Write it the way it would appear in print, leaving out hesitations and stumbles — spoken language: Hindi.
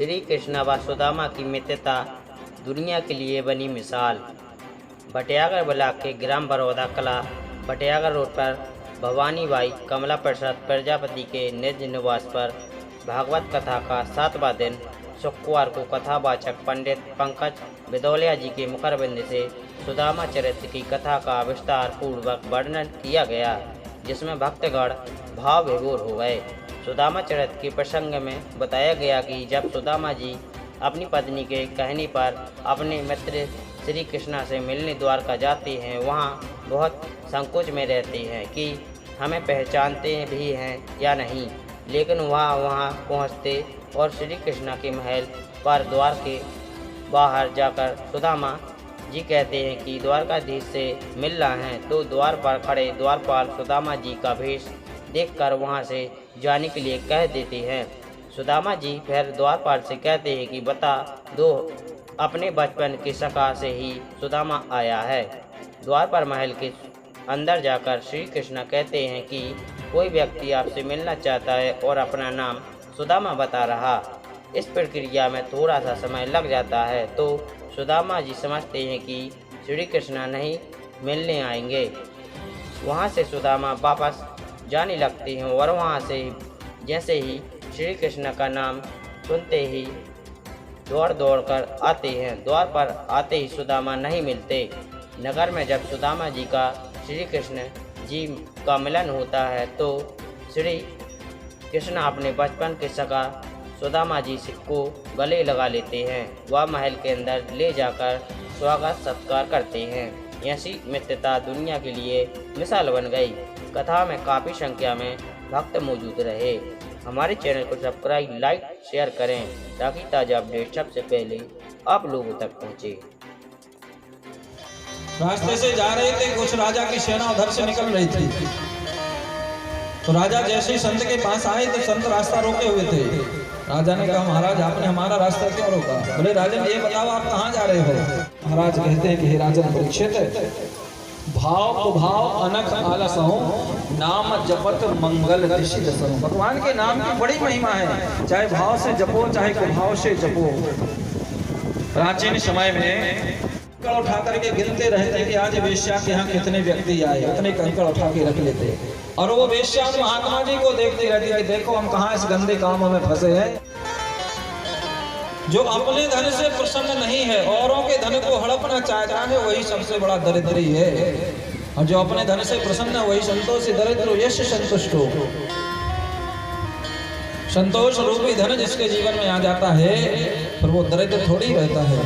श्री कृष्ण व सुदामा की मित्रता दुनिया के लिए बनी मिसाल। भटियागढ़ ब्लॉक के ग्राम बरौदा कला भटियागढ़ रोड पर भवानीबाई कमला प्रसाद प्रजापति के निज निवास पर भागवत कथा का 7वां दिन शुक्रवार को कथावाचक पंडित पंकज बिदौलिया जी के मुखरबिंद से सुदामा चरित्र की कथा का विस्तार पूर्वक वर्णन किया गया, जिसमें भक्तगण भाव विभोर हो गए। सुदामा चरित्र के प्रसंग में बताया गया कि जब सुदामा जी अपनी पत्नी के कहने पर अपने मित्र श्री कृष्णा से मिलने द्वारका जाते हैं, वहाँ बहुत संकोच में रहते हैं कि हमें पहचानते भी हैं या नहीं, लेकिन वहाँ पहुँचते और श्री कृष्णा के महल पर द्वार के बाहर जाकर सुदामा जी कहते हैं कि द्वारकाधीश से मिलना है, तो द्वार पर खड़े द्वारपाल सुदामा जी का भेष देखकर वहां से जाने के लिए कह देते हैं। सुदामा जी फिर द्वारपाल से कहते हैं कि बता दो, अपने बचपन की सखा से ही सुदामा आया है। द्वार पर महल के अंदर जाकर श्री कृष्ण कहते हैं कि कोई व्यक्ति आपसे मिलना चाहता है और अपना नाम सुदामा बता रहा। इस प्रक्रिया में थोड़ा सा समय लग जाता है, तो सुदामा जी समझते हैं कि श्री कृष्ण नहीं मिलने आएंगे। वहाँ से सुदामा वापस जाने लगते हैं और वहाँ से जैसे ही श्री कृष्ण का नाम सुनते ही दौड़ कर आते हैं। द्वार पर आते ही सुदामा नहीं मिलते। नगर में जब सुदामा जी का श्री कृष्ण जी का मिलन होता है, तो श्री कृष्ण अपने बचपन के सखा सुदामा जी को गले लगा लेते हैं। वह महल के अंदर ले जाकर स्वागत सत्कार करते हैं। ऐसी मित्रता दुनिया के लिए मिसाल बन गई। कथा में काफ़ी संख्या में भक्त मौजूद रहे। हमारे चैनल को सब्सक्राइब, लाइक, शेयर करें ताकि ताज़ा अपडेट सबसे पहले आप लोगों तक पहुँचे। रास्ते से जा रहे थे, कुछ राजा की सेना उधर से निकल रही थी, तो राजा जैसे ही संत के पास आए तो संत रास्ता रोके हुए थे। राजा ने कहा, महाराज आपने हमारा रास्ता क्यों रोका? बोले, राजन ये बताओ आप कहाँ जा रहे हो? महाराज कहते हैं कि हे राजन परीक्षित, भाव को भाव अनख आलसहु नाम जपत मंगल ऋषि दसहु। भगवान के नाम की बड़ी महिमा है, चाहे भाव से जपो चाहे कुभाव से जपो। प्राचीन समय में कंकड़ उठा करके गिनते रहते कि आज वेश्या के यहाँ कितने व्यक्ति आए, उतने कंकड़ उठा के रख लेते, और वो वेश्या महात्मा जी को देखती रहती है, देखो हम कहाँ इस गंदे कामों में फंसे हैं। जो अपने धन से प्रसन्न नहीं है, औरों के धन को हड़पना चाहता है, वही सबसे बड़ा दरिद्री है। और जो अपने धन से प्रसन्न है वही संतोषी दरिद्र यश संतुष्टो। संतोष रूपी धन जिसके जीवन में आ जाता है, फिर वो दरिद्र थोड़ी रहता है।